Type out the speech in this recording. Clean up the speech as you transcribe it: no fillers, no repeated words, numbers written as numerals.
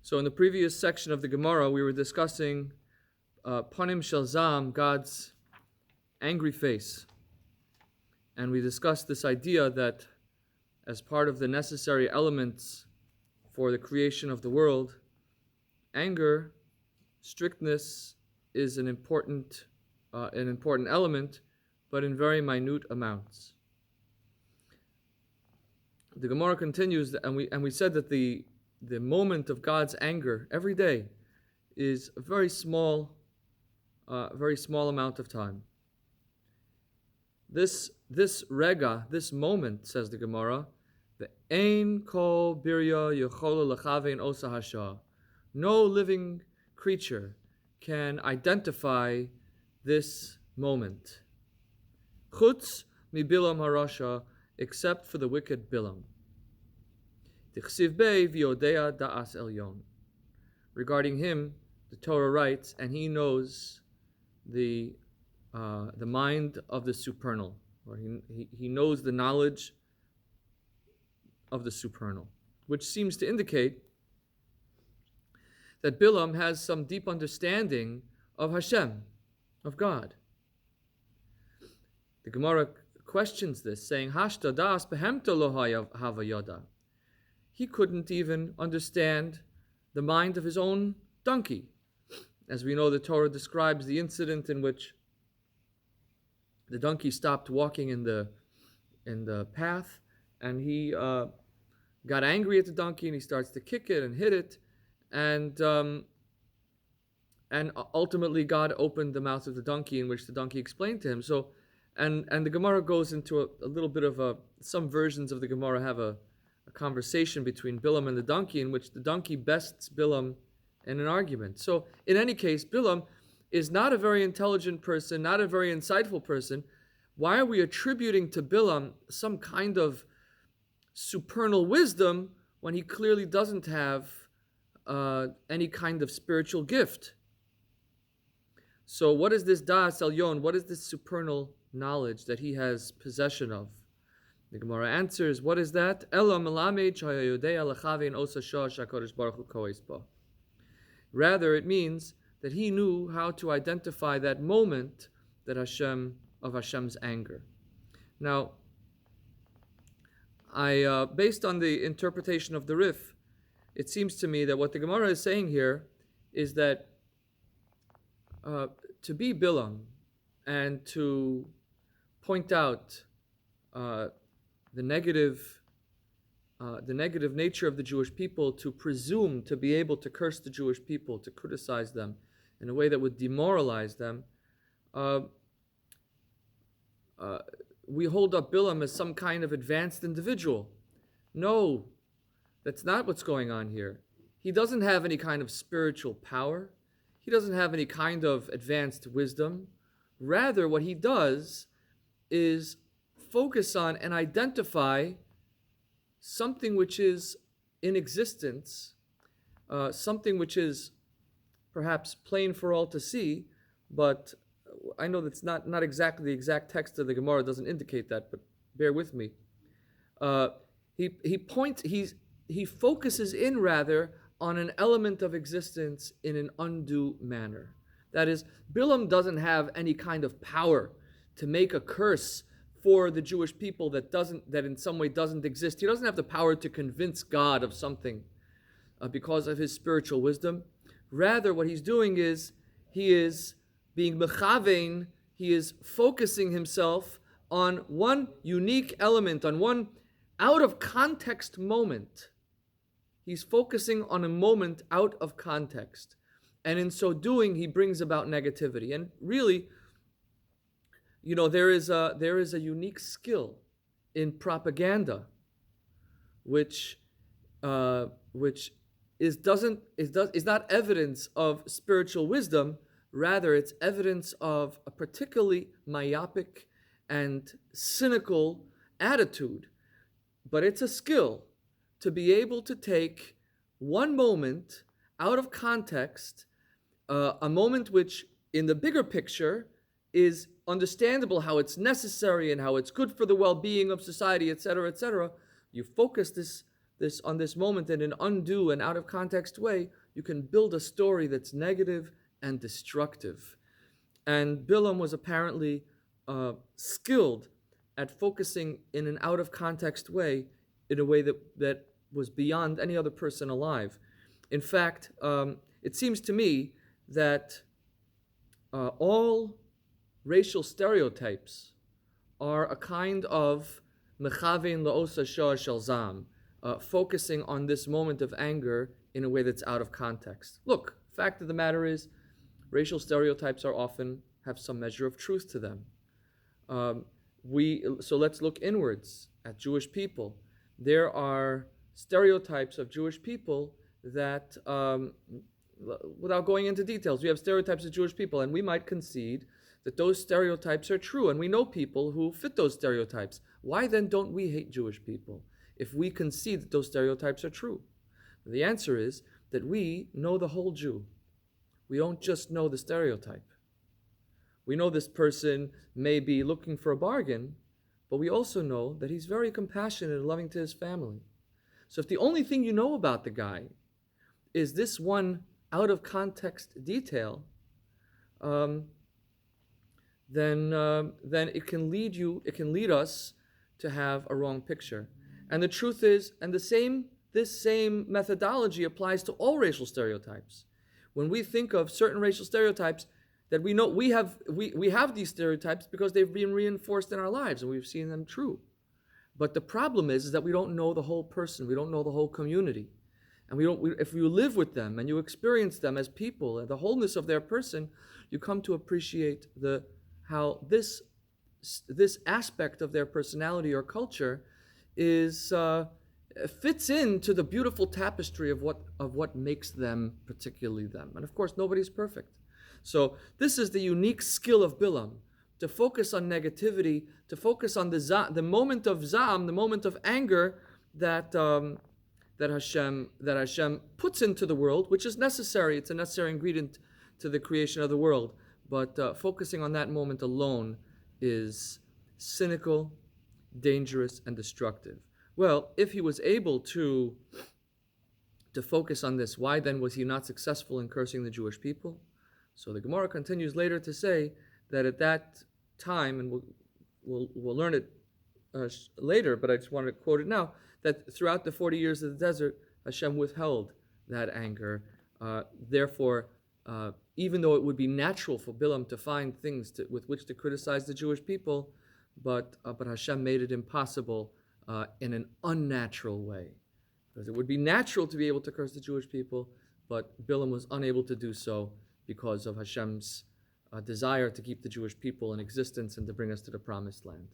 So in the previous section of the Gemara, we were discussing Panim Shel Zam, God's angry face. And we discussed this idea that as part of the necessary elements for the creation of the world, anger, strictness is an important element, but in very minute amounts. The Gemara continues, and we said that the moment of God's anger every day is a very small amount of time. This rega, this moment, says the Gemara, the ein kol birya yechola lechavein osa hasha. No living creature can identify this moment. Chutz mi bilam harasha, except for the wicked Bilam. Tichsiv bei v'yodea da'as elyon. Regarding him, the Torah writes, and he knows the mind of the supernal, or he knows the knowledge of the supernal, which seems to indicate that Bilam has some deep understanding of Hashem, of God. The Gemara questions this, saying, Hashta das behemta lo havayada. He couldn't even understand the mind of his own donkey. As we know, the Torah describes the incident in which the donkey stopped walking in the path, and he got angry at the donkey, and he starts to kick it and hit it, and ultimately God opened the mouth of the donkey, in which the donkey explained to him. So, and the Gemara goes into a little bit of some versions of the Gemara have a conversation between Bilam and the donkey, in which the donkey bests Bilam in an argument. So, in any case, Bilam is not a very intelligent person, not a very insightful person. Why are we attributing to Bilam some kind of supernal wisdom when he clearly doesn't have any kind of spiritual gift? So what is this da'as elyon? What is this supernal knowledge that he has possession of? The Gemara answers, what is that? Ela melamed shayayodea lechavein osa shah shakodesh baruch hu koes ba. Rather, it means that he knew how to identify that moment that Hashem's anger. Now, based on the interpretation of the Rif, it seems to me that what the Gemara is saying here is that to be Bilam and to point out the negative nature of the Jewish people, to presume to be able to curse the Jewish people, to criticize them in a way that would demoralize them, we hold up Bilam as some kind of advanced individual. No, that's not what's going on here. He doesn't have any kind of spiritual power. He doesn't have any kind of advanced wisdom. Rather, what he does is focus on and identify something which is in existence, something which is perhaps plain for all to see, but I know that's not exactly the exact text of the Gemara, doesn't indicate that, but bear with me. He focuses in rather on an element of existence in an undue manner. That is, Bilam doesn't have any kind of power to make a curse for the Jewish people that in some way doesn't exist. He doesn't have the power to convince God of something because of his spiritual wisdom. Rather, what he's doing is he is being mechavein, he is focusing himself on one unique element, on one out of context moment. He's focusing on a moment out of context. And in so doing, he brings about negativity. And really, there is a unique skill in propaganda, which is not evidence of spiritual wisdom. Rather, it's evidence of a particularly myopic and cynical attitude. But it's a skill to be able to take one moment out of context, a moment which, in the bigger picture, is understandable, how it's necessary and how it's good for the well-being of society, etc., etc. You focus this this moment in an undue and out of context way, you can build a story that's negative and destructive. And Bilam was apparently skilled at focusing in an out of context way, in a way that was beyond any other person alive. In fact, it seems to me that all racial stereotypes are a kind of mechavein la'osa shoah shel zam, focusing on this moment of anger in a way that's out of context. Look, fact of the matter is, racial stereotypes are often have some measure of truth to them. So let's look inwards at Jewish people. There are stereotypes of Jewish people that, without going into details, we have stereotypes of Jewish people, and we might concede that those stereotypes are true, and we know people who fit those stereotypes. Why then don't we hate Jewish people if we concede that those stereotypes are true? The answer is that we know the whole Jew. We don't just know the stereotype. We know this person may be looking for a bargain, but we also know that he's very compassionate and loving to his family. So if the only thing you know about the guy is this one out of context detail, then it can lead us to have a wrong picture. And the truth is, and this same methodology applies to all racial stereotypes. When we think of certain racial stereotypes, that we know we have these stereotypes because they've been reinforced in our lives and we've seen them true. But the problem is that we don't know the whole person, we don't know the whole community. And if you live with them and you experience them as people and the wholeness of their person, you come to appreciate how this aspect of their personality or culture fits into the beautiful tapestry of what makes them particularly them. And of course, nobody's perfect. So this is the unique skill of Bilam, to focus on negativity, to focus on the moment of zam, the moment of anger that Hashem puts into the world, which is necessary. It's a necessary ingredient to the creation of the world. But focusing on that moment alone is cynical, dangerous, and destructive. Well, if he was able to focus on this, why then was he not successful in cursing the Jewish people? So the Gemara continues later to say that at that time, and we'll learn it later, but I just wanted to quote it now, that throughout the 40 years of the desert, Hashem withheld that anger. Therefore, even though it would be natural for Bilam to find things with which to criticize the Jewish people, but Hashem made it impossible in an unnatural way. Because it would be natural to be able to curse the Jewish people, but Bilam was unable to do so because of Hashem's desire to keep the Jewish people in existence and to bring us to the promised land.